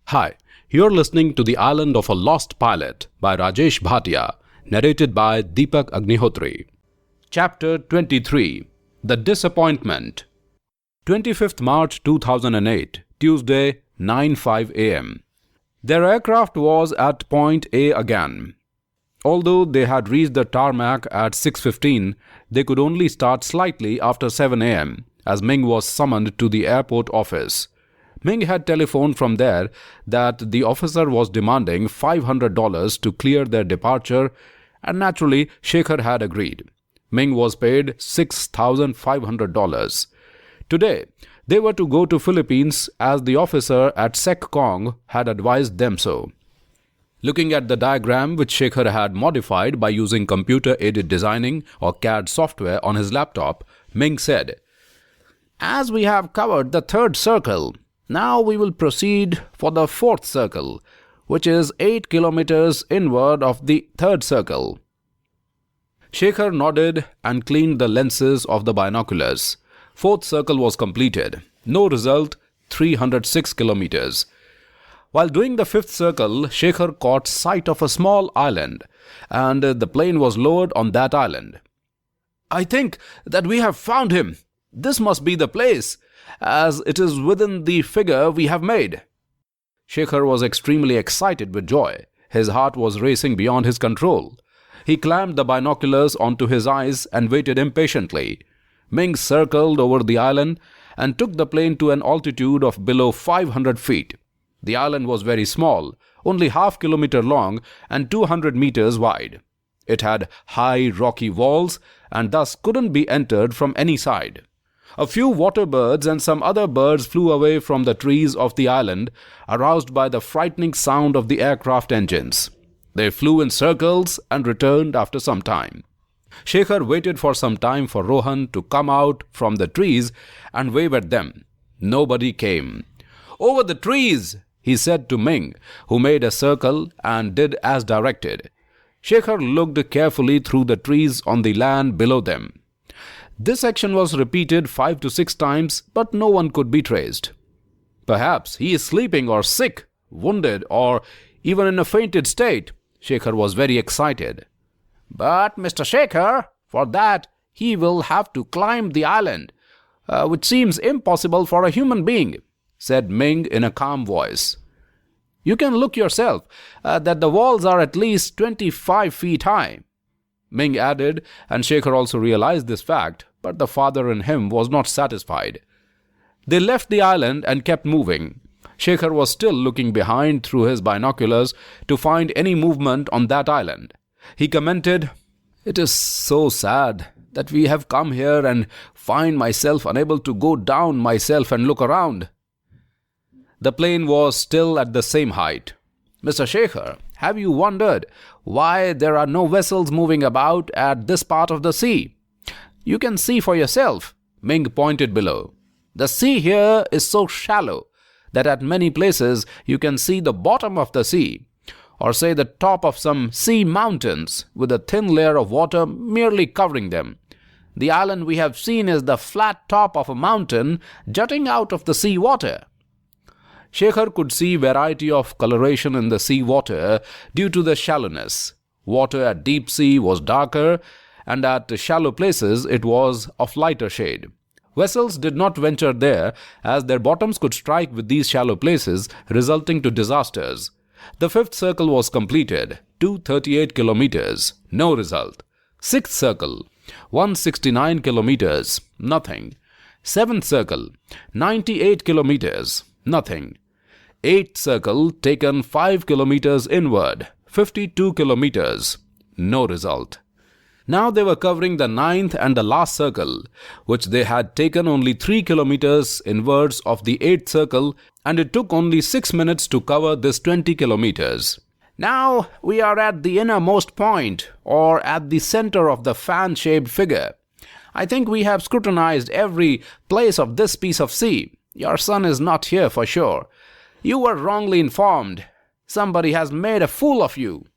Hi, you're listening to The Island of a Lost Pilot by Rajesh Bhatia, narrated by Deepak Agnihotri. Chapter 23 The Disappointment. 25th March 2008, Tuesday, 9:05 a.m. Their aircraft was at point A again. Although they had reached the tarmac at 6:15, they could only start slightly after 7 a.m. as Ming was summoned to the airport office. Ming had telephoned from there that the officer was demanding $500 to clear their departure, and naturally Shekhar had agreed. Ming was paid $6,500. Today, they were to go to Philippines as the officer at SecCong had advised them so. Looking at the diagram which Shekhar had modified by using computer-aided designing or CAD software on his laptop, Ming said, "As we have covered the third circle, now we will proceed for the fourth circle, which is 8 kilometers inward of the third circle." Shekhar nodded and cleaned the lenses of the binoculars. Fourth circle was completed. No result, 306 kilometers. While doing the fifth circle, Shekhar caught sight of a small island, and the plane was lowered on that island. "I think that we have found him. This must be the place, as it is within the figure we have made." Shekhar was extremely excited with joy. His heart was racing beyond his control. He clamped the binoculars onto his eyes and waited impatiently. Ming circled over the island and took the plane to an altitude of below 500 feet. The island was very small, only half kilometer long and 200 meters wide. It had high rocky walls and thus couldn't be entered from any side. A few water birds and some other birds flew away from the trees of the island, aroused by the frightening sound of the aircraft engines. They flew in circles and returned after some time. Shekhar waited for some time for Rohan to come out from the trees and wave at them. Nobody came. "Over the trees," he said to Ming, who made a circle and did as directed. Shekhar looked carefully through the trees on the land below them. This action was repeated 5 to 6 times, but no one could be traced. "Perhaps he is sleeping or sick, wounded, or even in a fainted state." Shekhar was very excited. "But Mr. Shekhar, for that he will have to climb the island, which seems impossible for a human being," said Ming in a calm voice. "You can look yourself that the walls are at least 25 feet high." Ming added, and Shekhar also realized this fact, but the father in him was not satisfied. They left the island and kept moving. Shekhar was still looking behind through his binoculars to find any movement on that island. He commented, "It is so sad that we have come here and find myself unable to go down myself and look around." The plane was still at the same height. "Mr. Shekhar, have you wondered why there are no vessels moving about at this part of the sea? You can see for yourself." Ming pointed below. "The sea here is so shallow that at many places you can see the bottom of the sea, or say the top of some sea mountains with a thin layer of water merely covering them. The island we have seen is the flat top of a mountain jutting out of the sea water." Shekhar could see variety of coloration in the sea water due to the shallowness. Water at deep sea was darker, and at shallow places it was of lighter shade. Vessels did not venture there, as their bottoms could strike with these shallow places, resulting to disasters. The fifth circle was completed, 238 kilometers, no result. Sixth circle, 169 kilometers, nothing. Seventh circle, 98 kilometers, nothing. Eighth circle, taken 5 kilometers inward, 52 kilometers, no result. Now they were covering the ninth and the last circle, which they had taken only 3 kilometers inwards of the eighth circle, and it took only 6 minutes to cover this 20 kilometers. "Now we are at the innermost point, or at the center of the fan-shaped figure. I think we have scrutinized every place of this piece of sea. Your son is not here for sure. You were wrongly informed. Somebody has made a fool of you."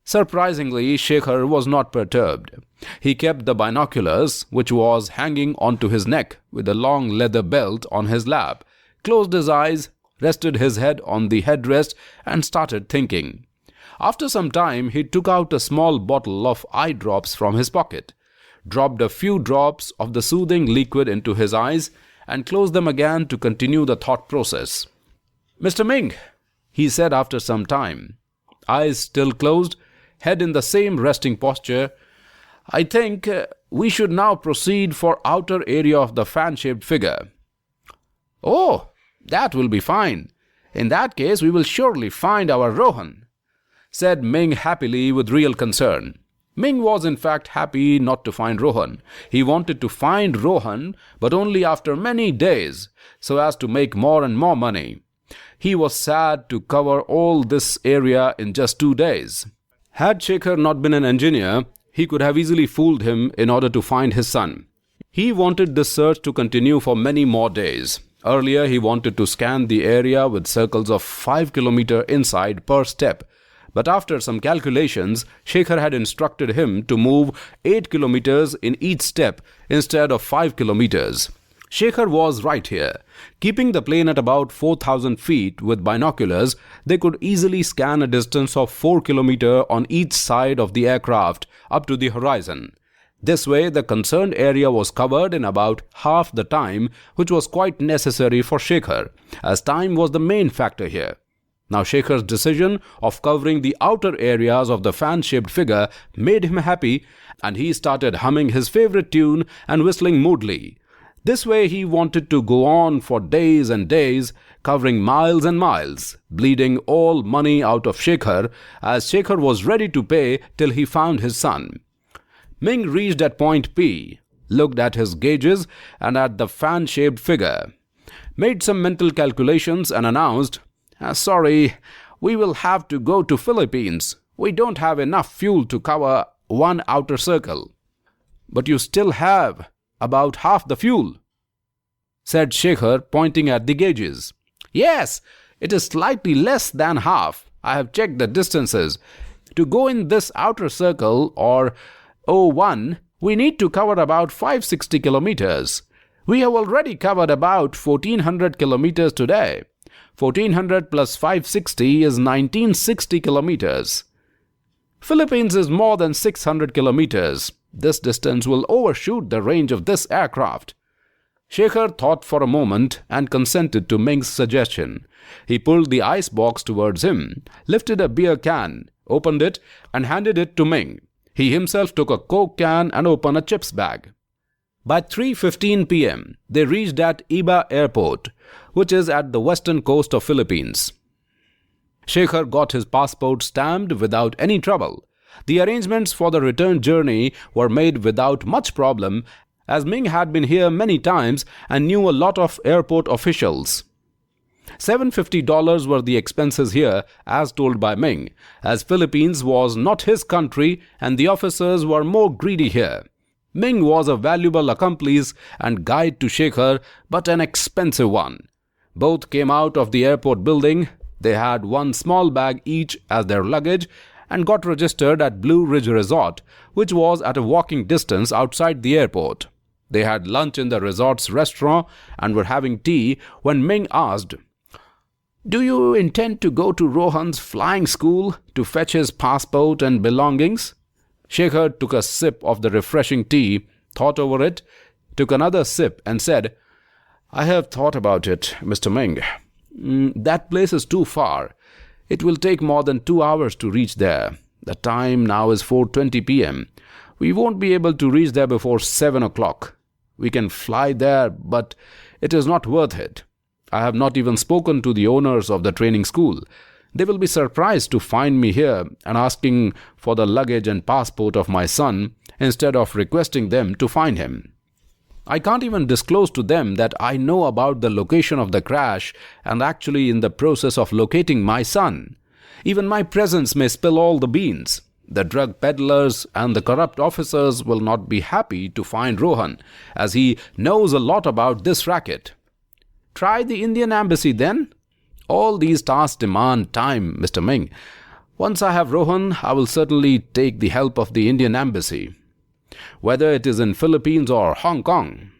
Surprisingly, Shekhar was not perturbed. He kept the binoculars, which was hanging onto his neck with a long leather belt on his lap, closed his eyes, rested his head on the headrest and started thinking. After some time, he took out a small bottle of eye drops from his pocket, dropped a few drops of the soothing liquid into his eyes, and closed them again to continue the thought process. "Mr. Ming," he said after some time, eyes still closed, head in the same resting posture, "I think we should now proceed for outer area of the fan-shaped figure." "Oh, that will be fine. In that case, we will surely find our Rohan," said Ming happily with real concern. Ming was in fact happy not to find Rohan. He wanted to find Rohan, but only after many days, so as to make more and more money. He was sad to cover all this area in just 2 days. Had Shekhar not been an engineer, he could have easily fooled him in order to find his son. He wanted this search to continue for many more days. Earlier, he wanted to scan the area with circles of 5 km inside per step. But after some calculations, Shekhar had instructed him to move 8 kilometers in each step instead of 5 kilometers. Shekhar was right here. Keeping the plane at about 4,000 feet with binoculars, they could easily scan a distance of 4 kilometers on each side of the aircraft up to the horizon. This way, the concerned area was covered in about half the time, which was quite necessary for Shekhar, as time was the main factor here. Now Shekhar's decision of covering the outer areas of the fan-shaped figure made him happy, and he started humming his favorite tune and whistling moodily. This way he wanted to go on for days and days, covering miles and miles, bleeding all money out of Shekhar, as Shekhar was ready to pay till he found his son. Ming reached at point P, looked at his gauges and at the fan-shaped figure, made some mental calculations and announced, "Sorry, we will have to go to Philippines. We don't have enough fuel to cover one outer circle." "But you still have about half the fuel," said Shekhar, pointing at the gauges. "Yes, it is slightly less than half. I have checked the distances. To go in this outer circle, or O1, we need to cover about 560 kilometers. We have already covered about 1,400 kilometers today. 1,400 plus 560 is 1,960 kilometers. Philippines is more than 600 kilometers. This distance will overshoot the range of this aircraft." Shekhar thought for a moment and consented to Ming's suggestion. He pulled the ice box towards him, lifted a beer can, opened it, and handed it to Ming. He himself took a Coke can and opened a chips bag. By 3:15 p.m., they reached at Iba Airport, which is at the western coast of Philippines. Shekhar got his passport stamped without any trouble. The arrangements for the return journey were made without much problem, as Ming had been here many times and knew a lot of airport officials. $750 were the expenses here, as told by Ming, as Philippines was not his country and the officers were more greedy here. Ming was a valuable accomplice and guide to Shekhar, but an expensive one. Both came out of the airport building. They had one small bag each as their luggage and got registered at Blue Ridge Resort, which was at a walking distance outside the airport. They had lunch in the resort's restaurant and were having tea when Ming asked, "Do you intend to go to Rohan's flying school to fetch his passport and belongings?" Shekhar took a sip of the refreshing tea, thought over it, took another sip and said, "I have thought about it, Mr. Ming. That place is too far. It will take more than 2 hours to reach there. The time now is 4:20 p.m. We won't be able to reach there before 7 o'clock. We can fly there, but it is not worth it. I have not even spoken to the owners of the training school. They will be surprised to find me here and asking for the luggage and passport of my son instead of requesting them to find him. I can't even disclose to them that I know about the location of the crash and actually in the process of locating my son. Even my presence may spill all the beans. The drug peddlers and the corrupt officers will not be happy to find Rohan, as he knows a lot about this racket. Try the Indian embassy then. All these tasks demand time, Mr. Ming. Once I have Rohan, I will certainly take the help of the Indian embassy, whether it is in Philippines or Hong Kong.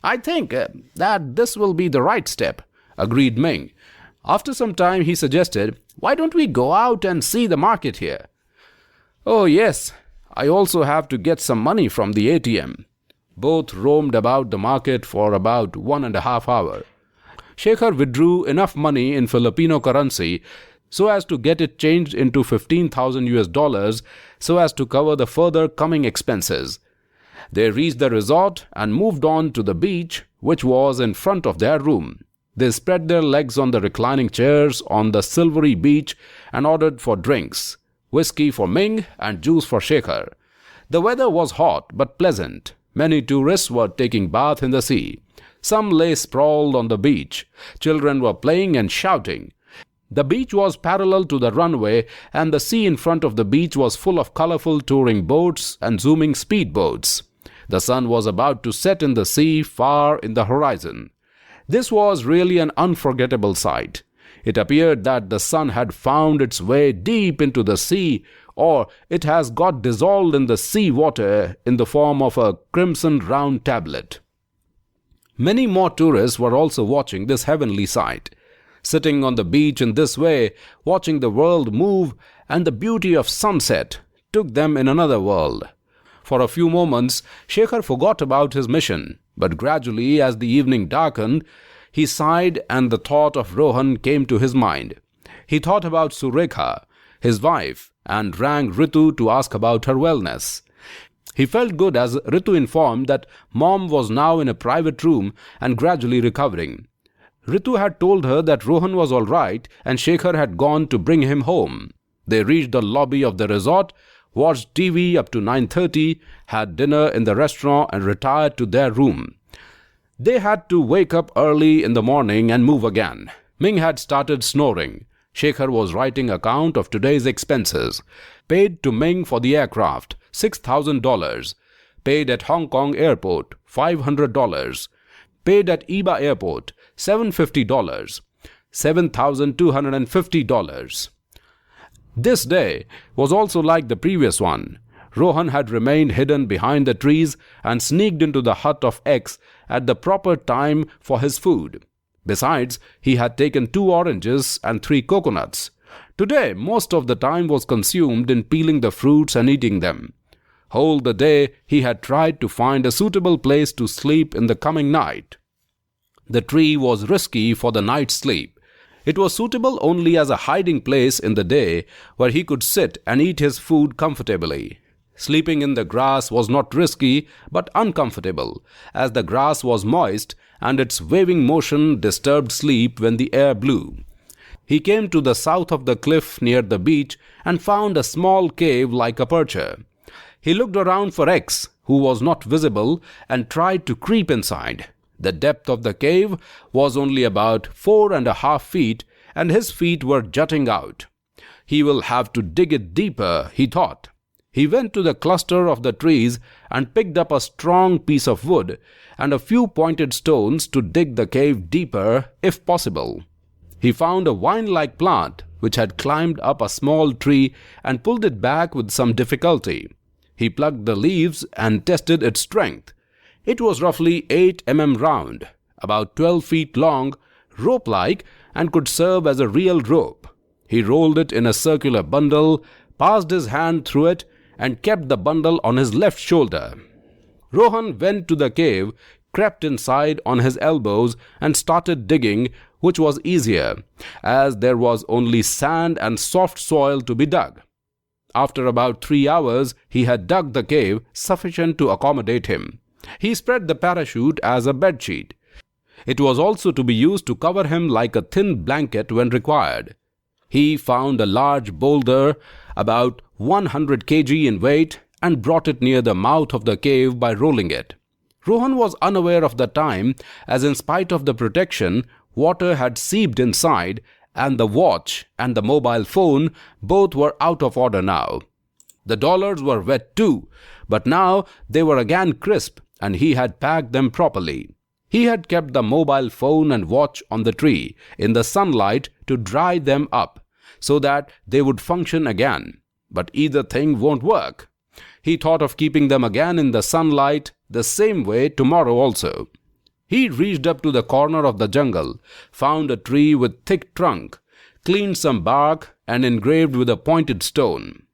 I think that this will be the right step. agreed Ming. After some time, he suggested, "Why don't we go out and see the market here?" "Oh, yes. I also have to get some money from the ATM." Both roamed about the market for about 1.5 hours. Shekhar withdrew enough money in Filipino currency so as to get it changed into 15,000 US dollars so as to cover the further coming expenses. They reached the resort and moved on to the beach, which was in front of their room. They spread their legs on the reclining chairs on the silvery beach and ordered for drinks, whiskey for Ming and juice for Shekhar. The weather was hot but pleasant. Many tourists were taking bath in the sea. Some lay sprawled on the beach. Children were playing and shouting. The beach was parallel to the runway, and the sea in front of the beach was full of colorful touring boats and zooming speedboats. The sun was about to set in the sea far in the horizon. This was really an unforgettable sight. It appeared that the sun had found its way deep into the sea, or it has got dissolved in the sea water in the form of a crimson round tablet. Many more tourists were also watching this heavenly sight. Sitting on the beach in this way, watching the world move and the beauty of sunset took them in another world. For a few moments, Shekhar forgot about his mission, but gradually as the evening darkened, he sighed and the thought of Rohan came to his mind. He thought about Surekha, his wife, and rang Ritu to ask about her wellness. He felt good as Ritu informed that Mom was now in a private room and gradually recovering. Ritu had told her that Rohan was all right and Shekhar had gone to bring him home. They reached the lobby of the resort, watched TV up to 9:30, had dinner in the restaurant and retired to their room. They had to wake up early in the morning and move again. Ming had started snoring. Shekhar was writing account of today's expenses. Paid to Ming for the aircraft, $6,000. Paid at Hong Kong airport, $500. Paid at Iba airport, $750. $7,250. This day was also like the previous one. Rohan had remained hidden behind the trees and sneaked into the hut of X at the proper time for his food. Besides, he had taken 2 oranges and 3 coconuts. Today, most of the time was consumed in peeling the fruits and eating them. Whole the day, he had tried to find a suitable place to sleep in the coming night. The tree was risky for the night's sleep. It was suitable only as a hiding place in the day where he could sit and eat his food comfortably. Sleeping in the grass was not risky but uncomfortable, as the grass was moist and its waving motion disturbed sleep when the air blew. He came to the south of the cliff near the beach and found a small cave like a percher. He looked around for X, who was not visible, and tried to creep inside. The depth of the cave was only about 4.5 feet, and his feet were jutting out. He will have to dig it deeper, he thought. He went to the cluster of the trees and picked up a strong piece of wood and a few pointed stones to dig the cave deeper if possible. He found a vine-like plant which had climbed up a small tree and pulled it back with some difficulty. He plucked the leaves and tested its strength. It was roughly 8 mm round, about 12 feet long, rope-like, and could serve as a real rope. He rolled it in a circular bundle, passed his hand through it, and kept the bundle on his left shoulder. Rohan went to the cave, crept inside on his elbows, and started digging, which was easier, as there was only sand and soft soil to be dug. After about 3 hours, he had dug the cave sufficient to accommodate him. He spread the parachute as a bedsheet. It was also to be used to cover him like a thin blanket when required. He found a large boulder, about 100 kg in weight, and brought it near the mouth of the cave by rolling it. Rohan was unaware of the time, as in spite of the protection, water had seeped inside, and the watch and the mobile phone both were out of order now. The dollars were wet too, but now they were again crisp, and he had packed them properly. He had kept the mobile phone and watch on the tree in the sunlight to dry them up, so that they would function again. But either thing won't work. He thought of keeping them again in the sunlight the same way tomorrow also. He reached up to the corner of the jungle, found a tree with thick trunk, cleaned some bark and engraved with a pointed stone.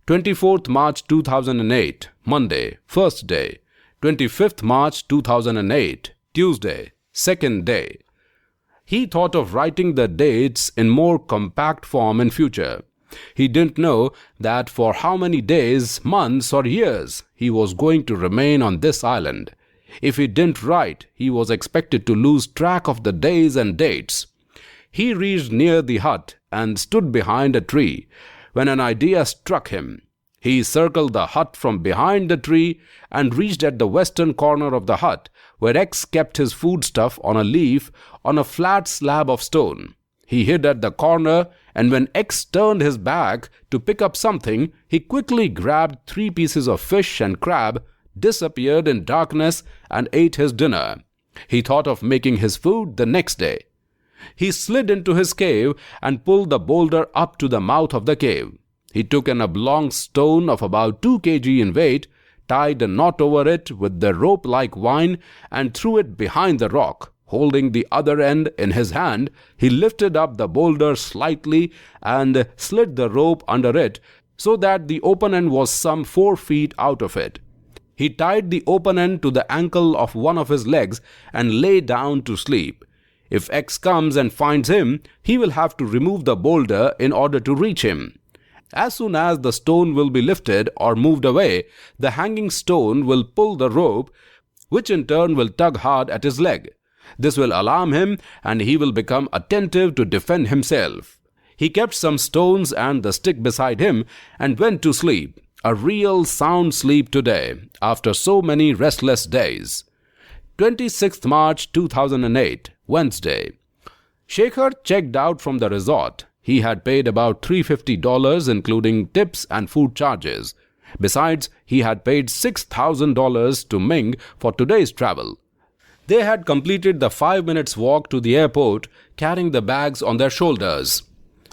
24th March 2008, Monday, first day. 25th March 2008, Tuesday, second day. He thought of writing the dates in more compact form in future. He didn't know that for how many days, months or years he was going to remain on this island. If he didn't write, he was expected to lose track of the days and dates. He reached near the hut and stood behind a tree when an idea struck him. He circled the hut from behind the tree and reached at the western corner of the hut, where X kept his foodstuff on a leaf on a flat slab of stone. He hid at the corner, and when X turned his back to pick up something, he quickly grabbed 3 pieces of fish and crab, disappeared in darkness, and ate his dinner. He thought of making his food the next day. He slid into his cave and pulled the boulder up to the mouth of the cave. He took an oblong stone of about 2 kg in weight, tied a knot over it with the rope-like vine, and threw it behind the rock. Holding the other end in his hand, he lifted up the boulder slightly and slid the rope under it so that the open end was some 4 feet out of it. He tied the open end to the ankle of one of his legs and lay down to sleep. If X comes and finds him, he will have to remove the boulder in order to reach him. As soon as the stone will be lifted or moved away, the hanging stone will pull the rope, which in turn will tug hard at his leg. This will alarm him and he will become attentive to defend himself. He kept some stones and the stick beside him and went to sleep. A real sound sleep today, after so many restless days. 26th March 2008, Wednesday. Shekhar checked out from the resort. He had paid about $350 including tips and food charges. Besides, he had paid $6,000 to Ming for today's travel. They had completed the 5 minutes walk to the airport, carrying the bags on their shoulders.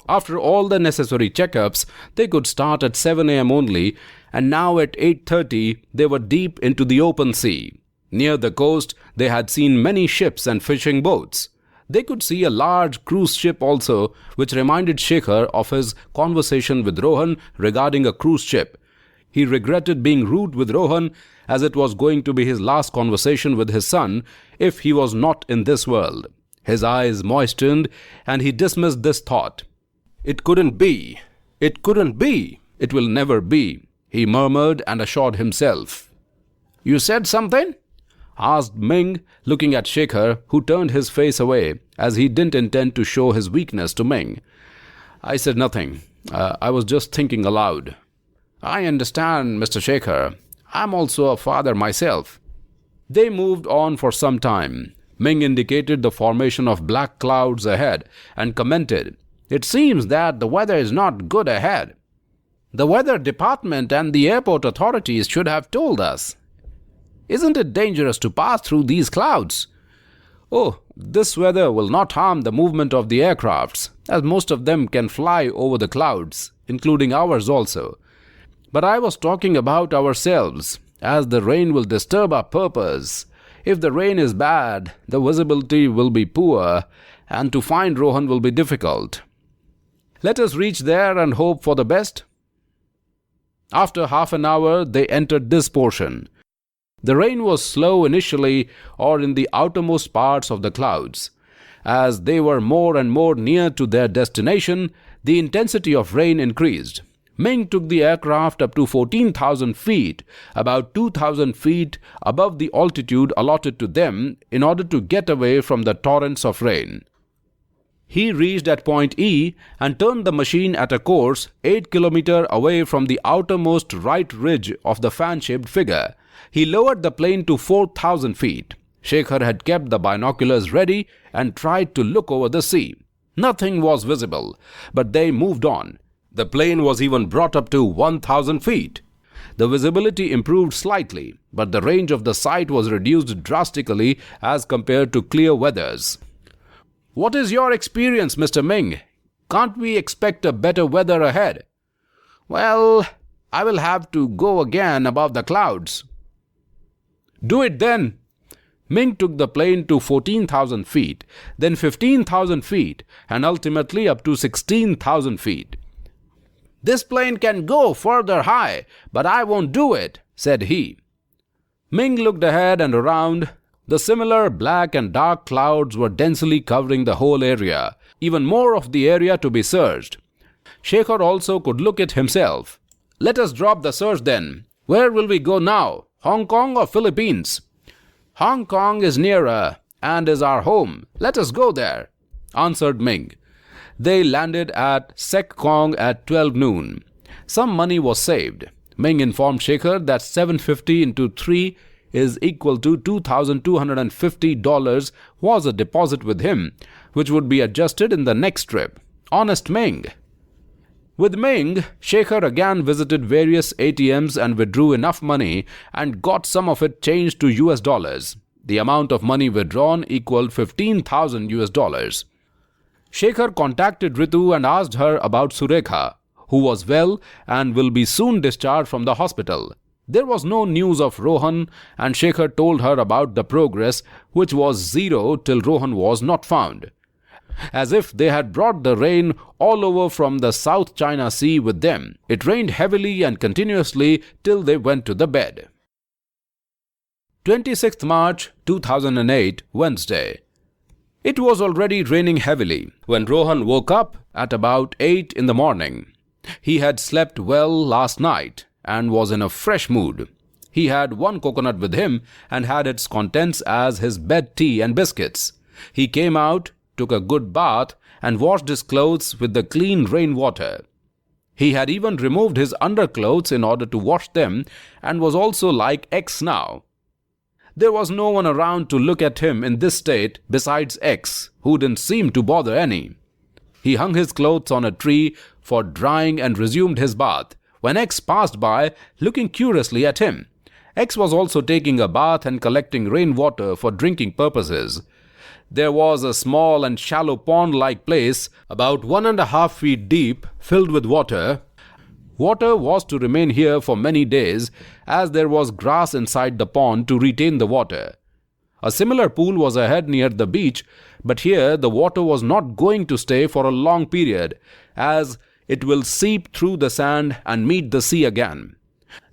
After all the necessary checkups, they could start at 7 a.m. only, and now at 8:30 they were deep into the open sea. Near the coast, they had seen many ships and fishing boats. They could see a large cruise ship also, which reminded Shekhar of his conversation with Rohan regarding a cruise ship. He regretted being rude with Rohan, as it was going to be his last conversation with his son if he was not in this world. His eyes moistened, and he dismissed this thought. "It couldn't be. It couldn't be. It will never be," he murmured and assured himself. "You said something?" asked Ming, looking at Shekhar, who turned his face away, as he didn't intend to show his weakness to Ming. "I said nothing. I was just thinking aloud." "I understand, Mr. Shekhar. I'm also a father myself." They moved on for some time. Ming indicated the formation of black clouds ahead and commented, "It seems that the weather is not good ahead. The weather department and the airport authorities should have told us. Isn't it dangerous to pass through these clouds?" "Oh, this weather will not harm the movement of the aircrafts, as most of them can fly over the clouds, including ours also. But I was talking about ourselves, as the rain will disturb our purpose. If the rain is bad, the visibility will be poor, and to find Rohan will be difficult. Let us reach there and hope for the best." After half an hour, they entered this portion. The rain was slow initially, or in the outermost parts of the clouds. As they were more and more near to their destination, the intensity of rain increased. Ming took the aircraft up to 14,000 feet, about 2,000 feet above the altitude allotted to them, in order to get away from the torrents of rain. He reached at point E and turned the machine at a course 8 kilometers away from the outermost right ridge of the fan-shaped figure. He lowered the plane to 4,000 feet. Shekhar had kept the binoculars ready and tried to look over the sea. Nothing was visible, but they moved on. The plane was even brought up to 1,000 feet. The visibility improved slightly, but the range of the sight was reduced drastically as compared to clear weathers. "What is your experience, Mr. Ming? Can't we expect a better weather ahead?" "Well, I will have to go again above the clouds." "Do it then." Ming took the plane to 14,000 feet, then 15,000 feet, and ultimately up to 16,000 feet. "This plane can go further high, but I won't do it," said he. Ming looked ahead and around. The similar black and dark clouds were densely covering the whole area, even more of the area to be searched. Shekhar also could look it himself. "Let us drop the search then. Where will we go now? Hong Kong or Philippines?" "Hong Kong is nearer and is our home. Let us go there," answered Ming. They landed at Sek Kong at 12 noon. Some money was saved. Ming informed Shekhar that 750 into 3 is equal to $2,250 was a deposit with him, which would be adjusted in the next trip. Honest Ming. With Ming, Shekhar again visited various ATMs and withdrew enough money and got some of it changed to US dollars. The amount of money withdrawn equaled 15,000 US dollars. Shekhar contacted Ritu and asked her about Surekha, who was well and will be soon discharged from the hospital. There was no news of Rohan, and Shekhar told her about the progress, which was zero till Rohan was not found. As if they had brought the rain all over from the South China Sea with them. It rained heavily and continuously till they went to the bed. 26th March 2008, Wednesday. It was already raining heavily when Rohan woke up at about 8 in the morning. He had slept well last night and was in a fresh mood. He had one coconut with him and had its contents as his bed tea and biscuits. He came out, took a good bath, and washed his clothes with the clean rainwater. He had even removed his underclothes in order to wash them and was also like X now. There was no one around to look at him in this state besides X, who didn't seem to bother any. He hung his clothes on a tree for drying and resumed his bath, when X passed by, looking curiously at him. X was also taking a bath and collecting rainwater for drinking purposes. There was a small and shallow pond-like place, about 1.5 feet deep, filled with water. Water was to remain here for many days, as there was grass inside the pond to retain the water. A similar pool was ahead near the beach, but here the water was not going to stay for a long period, as it will seep through the sand and meet the sea again.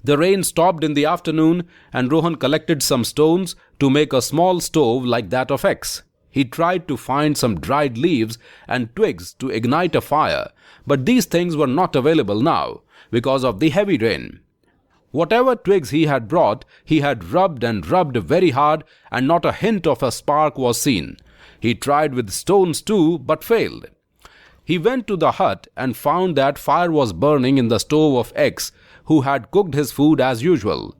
The rain stopped in the afternoon, and Rohan collected some stones to make a small stove like that of X. He tried to find some dried leaves and twigs to ignite a fire, but these things were not available now because of the heavy rain. Whatever twigs he had brought, he had rubbed and rubbed very hard, and not a hint of a spark was seen. He tried with stones too, but failed. He went to the hut and found that fire was burning in the stove of X, who had cooked his food as usual.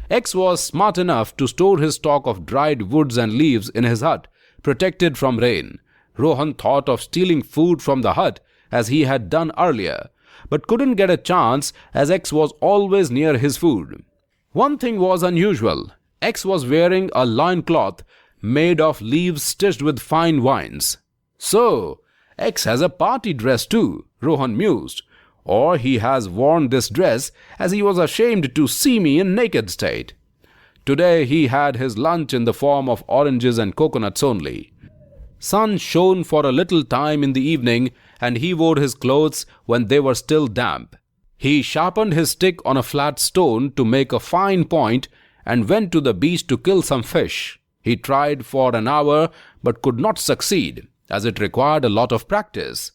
X was smart enough to store his stock of dried woods and leaves in his hut, protected from rain. Rohan thought of stealing food from the hut, as he had done earlier, but couldn't get a chance as X was always near his food. One thing was unusual. X was wearing a loincloth made of leaves stitched with fine vines. So, X has a party dress too, Rohan mused. Or he has worn this dress as he was ashamed to see me in naked state. Today he had his lunch in the form of oranges and coconuts only. Sun shone for a little time in the evening, and he wore his clothes when they were still damp. He sharpened his stick on a flat stone to make a fine point and went to the beach to kill some fish. He tried for an hour but could not succeed, as it required a lot of practice.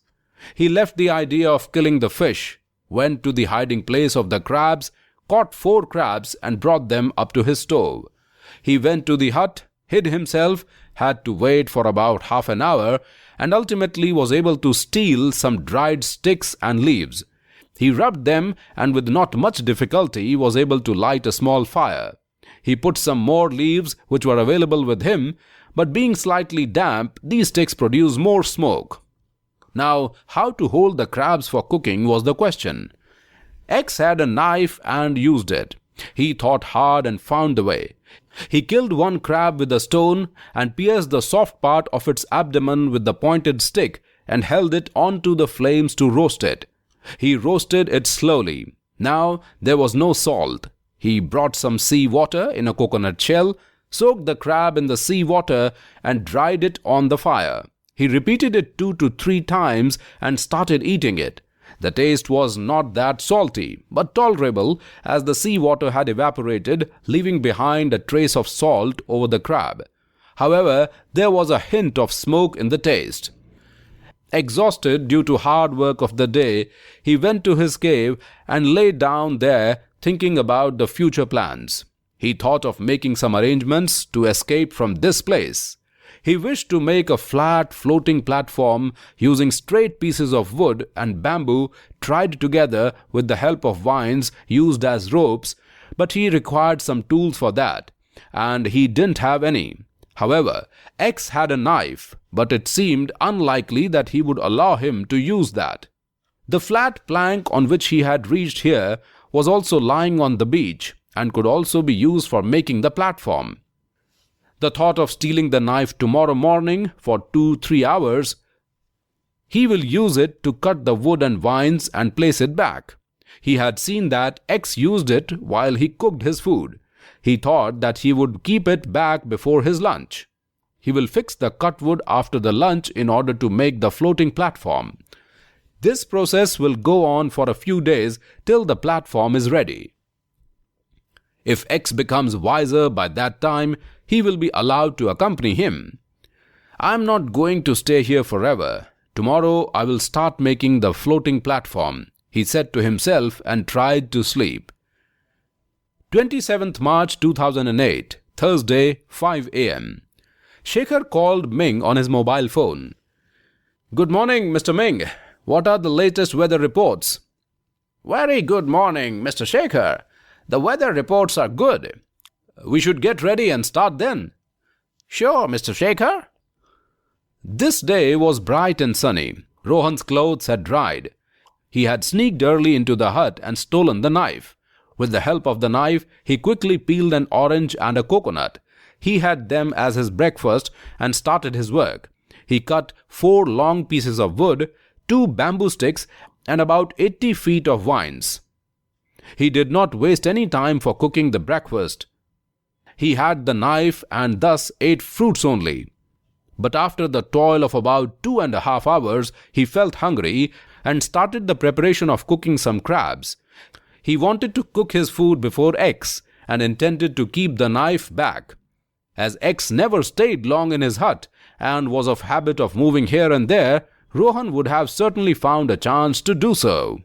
He left the idea of killing the fish, went to the hiding place of the crabs, caught 4 crabs and brought them up to his stove. He went to the hut, hid himself, had to wait for about half an hour, and ultimately was able to steal some dried sticks and leaves. He rubbed them and with not much difficulty was able to light a small fire. He put some more leaves which were available with him, but being slightly damp, these sticks produced more smoke. Now, how to hold the crabs for cooking was the question. X had a knife and used it. He thought hard and found the way. He killed one crab with a stone and pierced the soft part of its abdomen with the pointed stick and held it onto the flames to roast it. He roasted it slowly. Now there was no salt. He brought some sea water in a coconut shell, soaked the crab in the sea water and dried it on the fire. He repeated it 2 to 3 times and started eating it. The taste was not that salty, but tolerable, as the sea water had evaporated, leaving behind a trace of salt over the crab. However, there was a hint of smoke in the taste. Exhausted due to hard work of the day, he went to his cave and lay down there thinking about the future plans. He thought of making some arrangements to escape from this place. He wished to make a flat, floating platform using straight pieces of wood and bamboo tied together with the help of vines used as ropes, but he required some tools for that, and he didn't have any. However, X had a knife, but it seemed unlikely that he would allow him to use that. The flat plank on which he had reached here was also lying on the beach and could also be used for making the platform. The thought of stealing the knife tomorrow morning for 2-3 hours, he will use it to cut the wood and vines and place it back. He had seen that X used it while he cooked his food. He thought that he would keep it back before his lunch. He will fix the cut wood after the lunch in order to make the floating platform. This process will go on for a few days till the platform is ready. If X becomes wiser by that time, he will be allowed to accompany him. I am not going to stay here forever. Tomorrow I will start making the floating platform, he said to himself and tried to sleep. 27th March 2008, Thursday, 5 a.m. Shekhar called Ming on his mobile phone. Good morning, Mr. Ming. What are the latest weather reports? Very good morning, Mr. Shekhar. The weather reports are good. We should get ready and start then. Sure, Mr. Shekhar. This day was bright and sunny. Rohan's clothes had dried. He had sneaked early into the hut and stolen the knife. With the help of the knife, he quickly peeled an orange and a coconut. He had them as his breakfast and started his work. He cut 4 long pieces of wood, 2 bamboo sticks, and about 80 feet of vines. He did not waste any time for cooking the breakfast. He had the knife and thus ate fruits only. But after the toil of about 2.5 hours, he felt hungry and started the preparation of cooking some crabs. He wanted to cook his food before X and intended to keep the knife back. As X never stayed long in his hut and was of habit of moving here and there, Rohan would have certainly found a chance to do so.